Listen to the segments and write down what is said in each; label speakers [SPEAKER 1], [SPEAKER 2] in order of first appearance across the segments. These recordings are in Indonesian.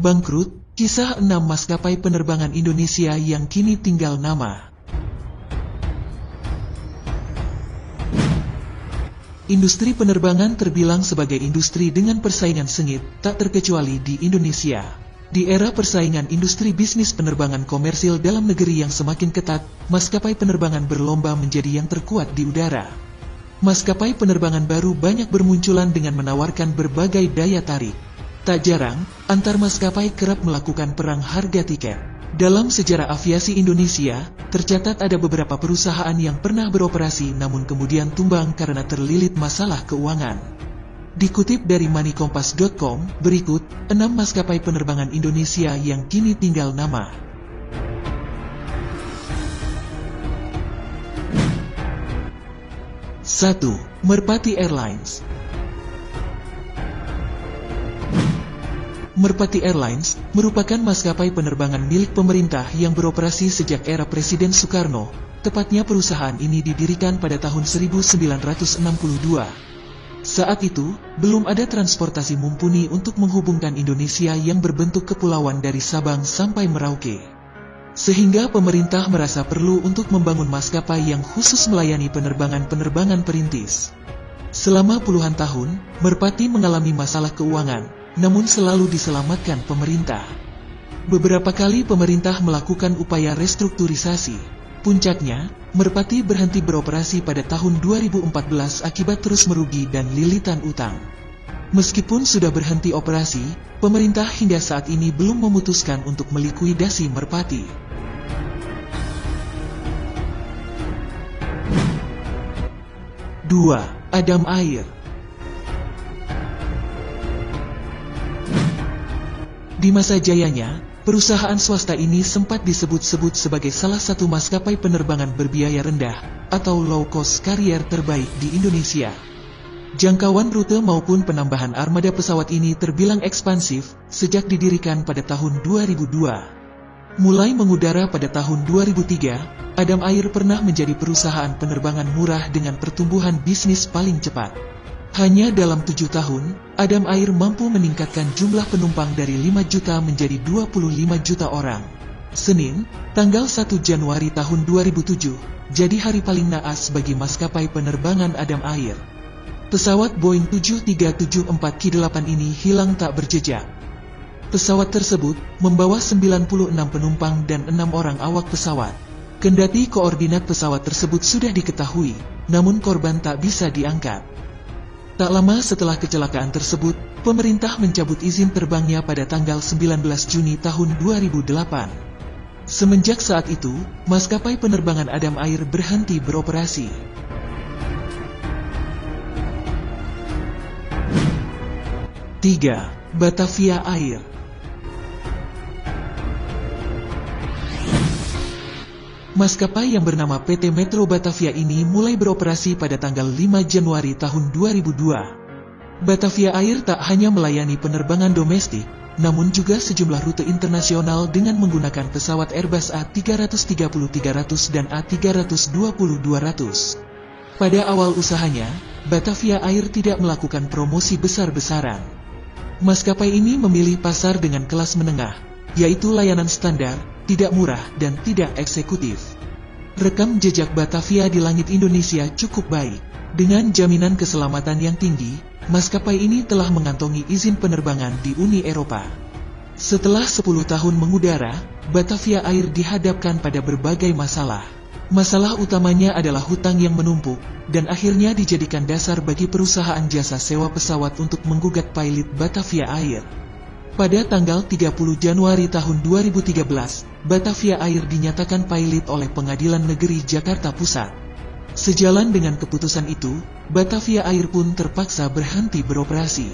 [SPEAKER 1] Bangkrut, kisah 6 maskapai penerbangan Indonesia yang kini tinggal nama. Industri penerbangan terbilang sebagai industri dengan persaingan sengit, tak terkecuali di Indonesia. Di era persaingan industri bisnis penerbangan komersil dalam negeri yang semakin ketat, maskapai penerbangan berlomba menjadi yang terkuat di udara. Maskapai penerbangan baru banyak bermunculan dengan menawarkan berbagai daya tarik. Tak jarang, antar maskapai kerap melakukan perang harga tiket. Dalam sejarah aviasi Indonesia, tercatat ada beberapa perusahaan yang pernah beroperasi namun kemudian tumbang karena terlilit masalah keuangan. Dikutip dari moneykompas.com, berikut 6 maskapai penerbangan Indonesia yang kini tinggal nama. 1. Merpati Airlines. Merpati Airlines merupakan maskapai penerbangan milik pemerintah yang beroperasi sejak era Presiden Soekarno. Tepatnya perusahaan ini didirikan pada tahun 1962. Saat itu, belum ada transportasi mumpuni untuk menghubungkan Indonesia yang berbentuk kepulauan dari Sabang sampai Merauke. Sehingga pemerintah merasa perlu untuk membangun maskapai yang khusus melayani penerbangan-penerbangan perintis. Selama puluhan tahun, Merpati mengalami masalah keuangan, namun selalu diselamatkan pemerintah. Beberapa kali pemerintah melakukan upaya restrukturisasi. Puncaknya, Merpati berhenti beroperasi pada tahun 2014 akibat terus merugi dan lilitan utang. Meskipun sudah berhenti operasi, pemerintah hingga saat ini belum memutuskan untuk melikuidasi Merpati. 2. Adam Air. Di masa jayanya, perusahaan swasta ini sempat disebut-sebut sebagai salah satu maskapai penerbangan berbiaya rendah atau low-cost carrier terbaik di Indonesia. Jangkauan rute maupun penambahan armada pesawat ini terbilang ekspansif sejak didirikan pada tahun 2002. Mulai mengudara pada tahun 2003, Adam Air pernah menjadi perusahaan penerbangan murah dengan pertumbuhan bisnis paling cepat. Hanya dalam 7 tahun, Adam Air mampu meningkatkan jumlah penumpang dari 5 juta menjadi 25 juta orang. Senin, tanggal 1 Januari tahun 2007, jadi hari paling naas bagi maskapai penerbangan Adam Air. Pesawat Boeing 7374-8 ini hilang tak berjejak. Pesawat tersebut membawa 96 penumpang dan 6 orang awak pesawat. Kendati koordinat pesawat tersebut sudah diketahui, namun korban tak bisa diangkat. Tak lama setelah kecelakaan tersebut, pemerintah mencabut izin terbangnya pada tanggal 19 Juni tahun 2008. Semenjak saat itu, maskapai penerbangan Adam Air berhenti beroperasi. 3. Batavia Air. Maskapai yang bernama PT Metro Batavia ini mulai beroperasi pada tanggal 5 Januari tahun 2002. Batavia Air tak hanya melayani penerbangan domestik, namun juga sejumlah rute internasional dengan menggunakan pesawat Airbus A330-300 dan A320-200. Pada awal usahanya, Batavia Air tidak melakukan promosi besar-besaran. Maskapai ini memilih pasar dengan kelas menengah, yaitu layanan standar, tidak murah dan tidak eksekutif. Rekam jejak Batavia di langit Indonesia cukup baik. Dengan jaminan keselamatan yang tinggi, maskapai ini telah mengantongi izin penerbangan di Uni Eropa. Setelah 10 tahun mengudara, Batavia Air dihadapkan pada berbagai masalah. Masalah utamanya adalah hutang yang menumpuk, dan akhirnya dijadikan dasar bagi perusahaan jasa sewa pesawat untuk menggugat pilot Batavia Air. Pada tanggal 30 Januari tahun 2013, Batavia Air dinyatakan pilot oleh Pengadilan Negeri Jakarta Pusat. Sejalan dengan keputusan itu, Batavia Air pun terpaksa berhenti beroperasi.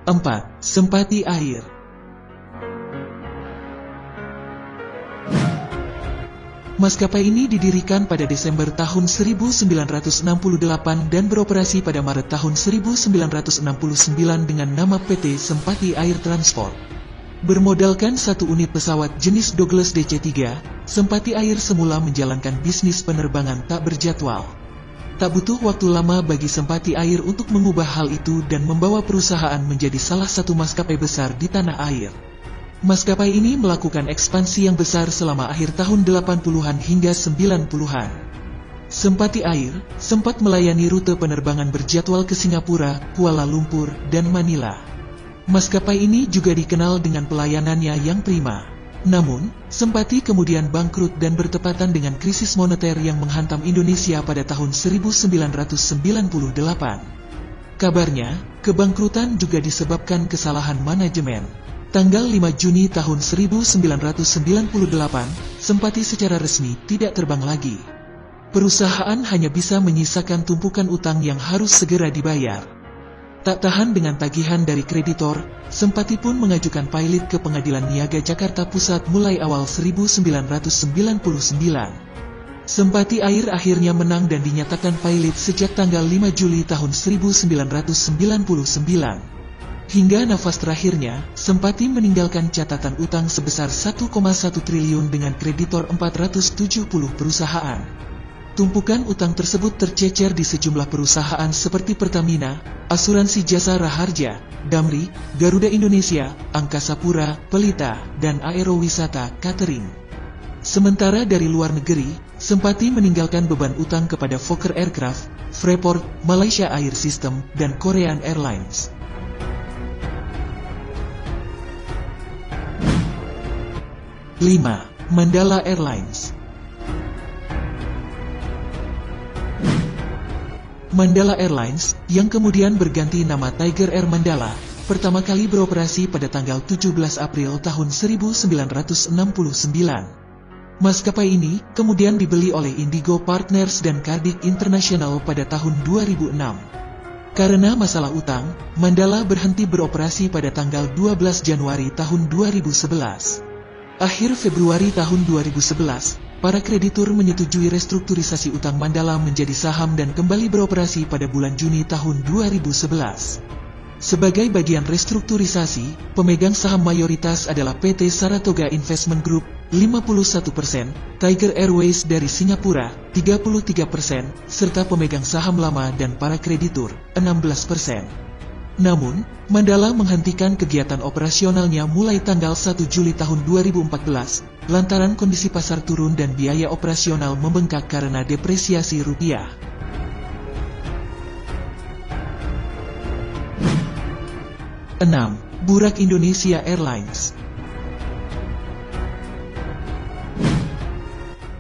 [SPEAKER 1] 4. Sempati Air. Maskapai ini didirikan pada Desember tahun 1968 dan beroperasi pada Maret tahun 1969 dengan nama PT Sempati Air Transport. Bermodalkan satu unit pesawat jenis Douglas DC-3, Sempati Air semula menjalankan bisnis penerbangan tak berjadwal. Tak butuh waktu lama bagi Sempati Air untuk mengubah hal itu dan membawa perusahaan menjadi salah satu maskapai besar di tanah air. Maskapai ini melakukan ekspansi yang besar selama akhir tahun 80-an hingga 90-an. Sempati Air sempat melayani rute penerbangan berjadwal ke Singapura, Kuala Lumpur, dan Manila. Maskapai ini juga dikenal dengan pelayanannya yang prima. Namun, Sempati kemudian bangkrut dan bertepatan dengan krisis moneter yang menghantam Indonesia pada tahun 1998. Kabarnya, kebangkrutan juga disebabkan kesalahan manajemen. Tanggal 5 Juni tahun 1998, Sempati secara resmi tidak terbang lagi. Perusahaan hanya bisa menyisakan tumpukan utang yang harus segera dibayar. Tak tahan dengan tagihan dari kreditor, Sempati pun mengajukan pilot ke Pengadilan Niaga Jakarta Pusat mulai awal 1999. Sempati Air akhirnya menang dan dinyatakan pilot sejak tanggal 5 Juli tahun 1999. Hingga nafas terakhirnya, Sempati meninggalkan catatan utang sebesar 1,1 triliun dengan kreditor 470 perusahaan. Tumpukan utang tersebut tercecer di sejumlah perusahaan seperti Pertamina, Asuransi Jasa Raharja, Damri, Garuda Indonesia, Angkasa Pura, Pelita, dan Aerowisata Catering. Sementara dari luar negeri, Sempati meninggalkan beban utang kepada Fokker Aircraft, Freeport, Malaysia Air System, dan Korean Airlines. Mandala Airlines. Mandala Airlines, yang kemudian berganti nama Tiger Air Mandala, pertama kali beroperasi pada tanggal 17 April tahun 1969. Maskapai ini kemudian dibeli oleh Indigo Partners dan Cardiff International pada tahun 2006. Karena masalah utang, Mandala berhenti beroperasi pada tanggal 12 Januari tahun 2011. Akhir Februari tahun 2011, para kreditur menyetujui restrukturisasi utang Mandala menjadi saham dan kembali beroperasi pada bulan Juni tahun 2011. Sebagai bagian restrukturisasi, pemegang saham mayoritas adalah PT Saratoga Investment Group, 51%, Tiger Airways dari Singapura, 33%, serta pemegang saham lama dan para kreditur, 16%. Namun, Mandala menghentikan kegiatan operasionalnya mulai tanggal 1 Juli tahun 2014, lantaran kondisi pasar turun dan biaya operasional membengkak karena depresiasi rupiah. Burak Indonesia Airlines.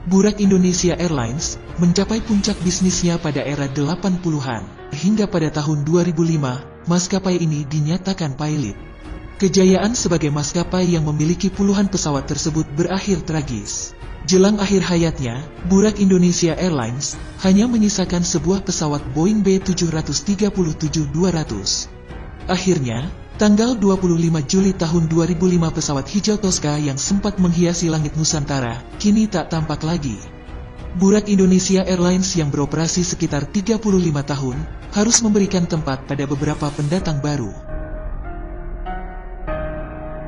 [SPEAKER 1] Burak Indonesia Airlines mencapai puncak bisnisnya pada era 80-an, hingga pada tahun 2005, maskapai ini dinyatakan pilot. Kejayaan sebagai maskapai yang memiliki puluhan pesawat tersebut berakhir tragis. Jelang akhir hayatnya, Burak Indonesia Airlines hanya menyisakan sebuah pesawat Boeing B737-200. Akhirnya, tanggal 25 Juli tahun 2005 pesawat hijau Tosca yang sempat menghiasi langit Nusantara, kini tak tampak lagi. Burak Indonesia Airlines yang beroperasi sekitar 35 tahun, harus memberikan tempat pada beberapa pendatang baru.